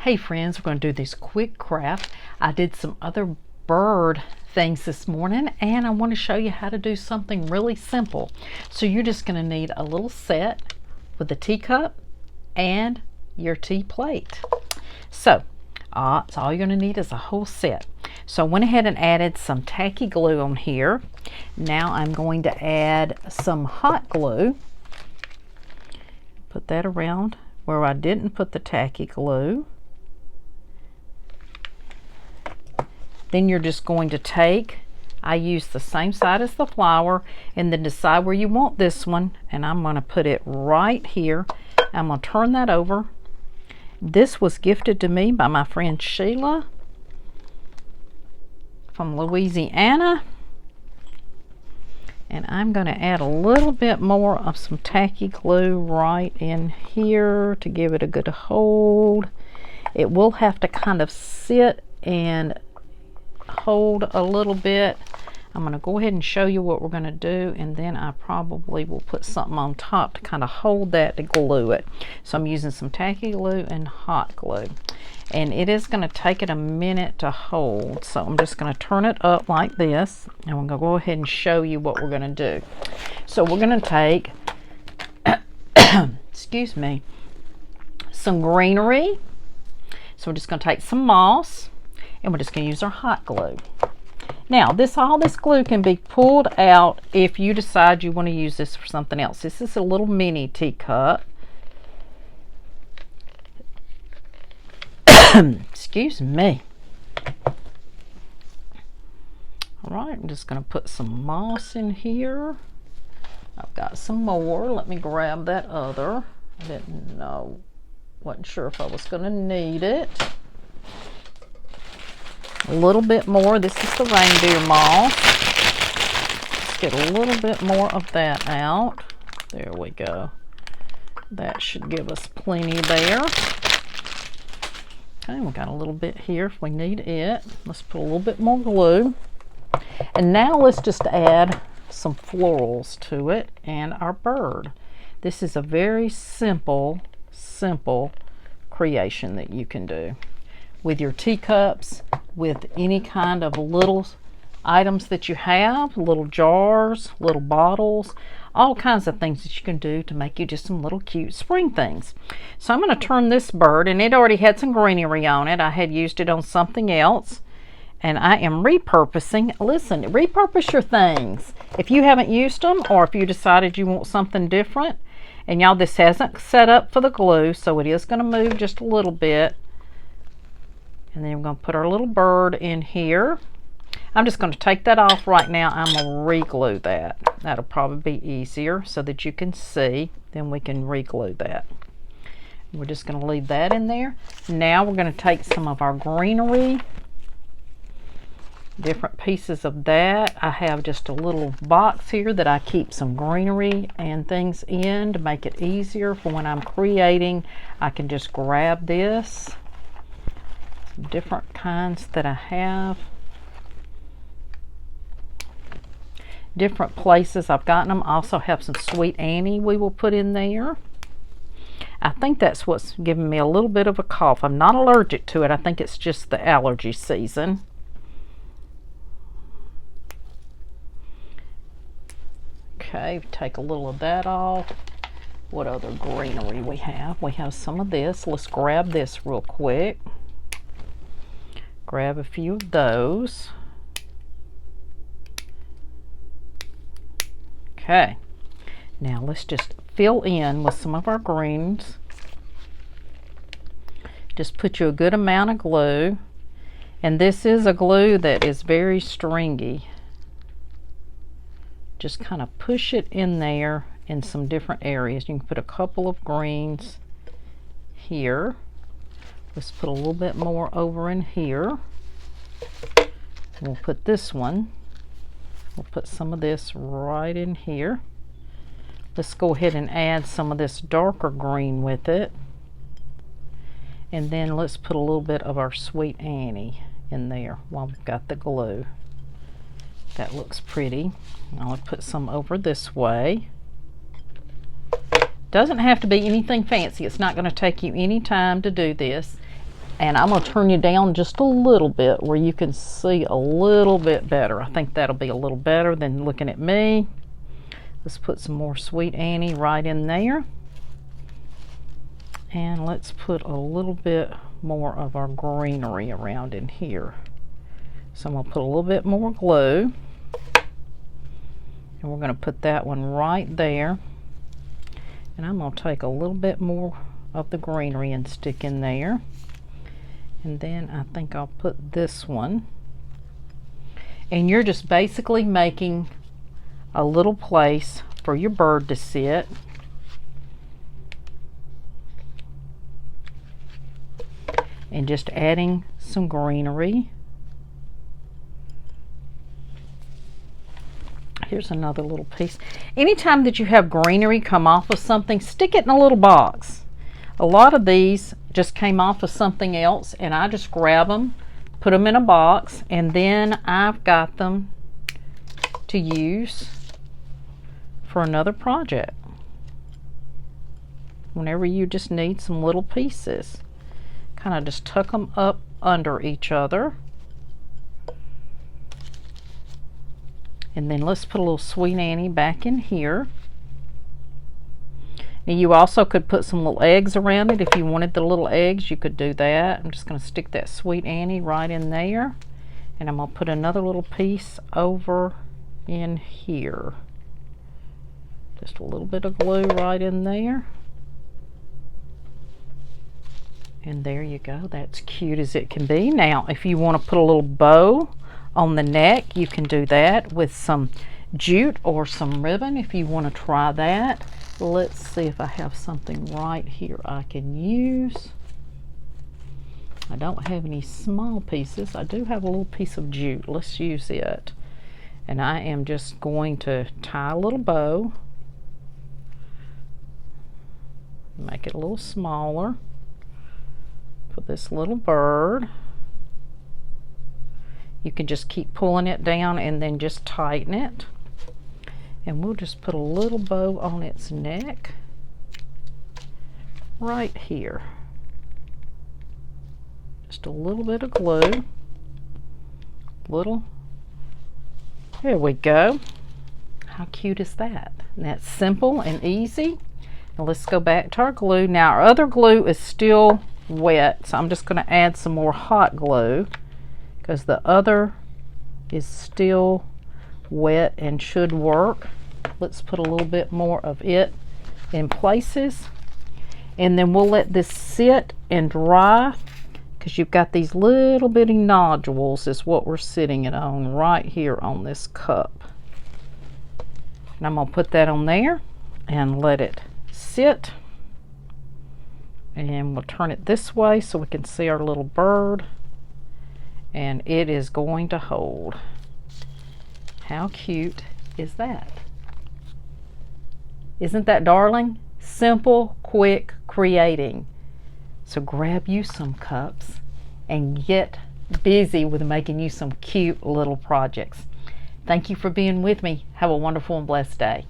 Hey friends, we're going to do this quick craft. I did some other bird things this morning and I want to show you how to do something really simple. So you're just going to need a little set with a teacup and your tea plate. So all you're going to need is a whole set. So I went ahead and added some tacky glue on here. Now I'm going to add some hot glue. Put that around where I didn't put the tacky glue. Then you're just going to take, I use the same side as the flower, and then decide where you want this one, and I'm going to put it right here. I'm going to turn that over. This was gifted to me by my friend Sheila from Louisiana. And I'm going to add a little bit more of some tacky glue right in here to give it a good hold. It will have to kind of sit and hold a little bit. I'm going to go ahead and show you what we're going to do, and then I probably will put something on top to kind of hold that to glue it. So I'm using some tacky glue and hot glue, and it is going to take it a minute to hold. So I'm just going to turn it up like this, and we're going to go ahead and show you what we're going to do. So we're going to take excuse me, some greenery. So we're just going to take some moss, and we're just going to use our hot glue. Now all this glue can be pulled out if you decide you want to use this for something else. This is a little mini teacup. Excuse me. Alright, I'm just going to put some moss in here. I've got some more. Let me grab that other. I didn't know, wasn't sure if I was going to need it. A little bit more. This is the reindeer moss. Let's get a little bit more of that out. There we go. That should give us plenty there. Okay, we got a little bit here if we need it. Let's put a little bit more glue. And now let's just add some florals to it and our bird. This is a very simple creation that you can do with your teacups, with any kind of little items that you have, little jars, little bottles, all kinds of things that you can do to make you just some little cute spring things. So I'm going to turn this bird, and it already had some greenery on it. I had used it on something else, and I am repurposing. Listen, repurpose your things. If you haven't used them, or if you decided you want something different, and y'all, this hasn't set up for the glue, so it is going to move just a little bit. And then we're going to put our little bird in here. I'm just going to take that off right now. I'm going to re-glue that. That'll probably be easier so that you can see. Then we can re-glue that. We're just going to leave that in there. Now we're going to take some of our greenery, different pieces of that. I have just a little box here that I keep some greenery and things in to make it easier for when I'm creating. I can just grab this. Different kinds that I have, different places I've gotten them. I also have some Sweet Annie we will put in there. I think that's what's giving me a little bit of a cough. I'm not allergic to it. I think it's just the allergy season. Okay, take a little of that off. What other greenery we have? We have some of this. Let's grab this real quick. Grab a few of those. Okay, now let's just fill in with some of our greens. Just put you a good amount of glue, and this is a glue that is very stringy. Just kind of push it in there in some different areas. You can put a couple of greens here. Let's put a little bit more over in here. We'll put this one. We'll put some of this right in here. Let's go ahead and add some of this darker green with it. And then let's put a little bit of our Sweet Annie in there while we've got the glue. That looks pretty. I'll put some over this way. Doesn't have to be anything fancy. It's not going to take you any time to do this. And I'm going to turn you down just a little bit where you can see a little bit better. I think that'll be a little better than looking at me. Let's put some more Sweet Annie right in there. And let's put a little bit more of our greenery around in here. So I'm going to put a little bit more glue. And we're going to put that one right there. And I'm going to take a little bit more of the greenery and stick in there. And then I think I'll put this one. And you're just basically making a little place for your bird to sit. And just adding some greenery. Here's another little piece. Anytime that you have greenery come off of something, stick it in a little box. A lot of these just came off of something else, and I just grab them, put them in a box, and then I've got them to use for another project. Whenever you just need some little pieces. Kind of just tuck them up under each other. And then let's put a little Sweet Annie back in here. Now you also could put some little eggs around it. If you wanted the little eggs, you could do that. I'm just going to stick that Sweet Annie right in there. And I'm going to put another little piece over in here. Just a little bit of glue right in there. And there you go. That's cute as it can be. Now, if you want to put a little bow on the neck, you can do that with some jute or some ribbon if you want to try that. Let's see if I have something right here I can use. I don't have any small pieces. I do have a little piece of jute. Let's use it. And I am just going to tie a little bow. Make it a little smaller. For this little bird. You can just keep pulling it down and then just tighten it. And we'll just put a little bow on its neck right here. Just a little bit of glue. There we go. How cute is that? And that's simple and easy. Now let's go back to our glue. Now our other glue is still wet, so I'm just going to add some more hot glue because the other is still wet and should work. Let's put a little bit more of it in places, and then we'll let this sit and dry because you've got these little bitty nodules is what we're sitting it on right here on this cup. And I'm going to put that on there and let it sit. And we'll turn it this way so we can see our little bird. And it is going to hold. How cute is that? Isn't that darling? Simple, quick creating. So grab you some cups and get busy with making you some cute little projects. Thank you for being with me. Have a wonderful and blessed day.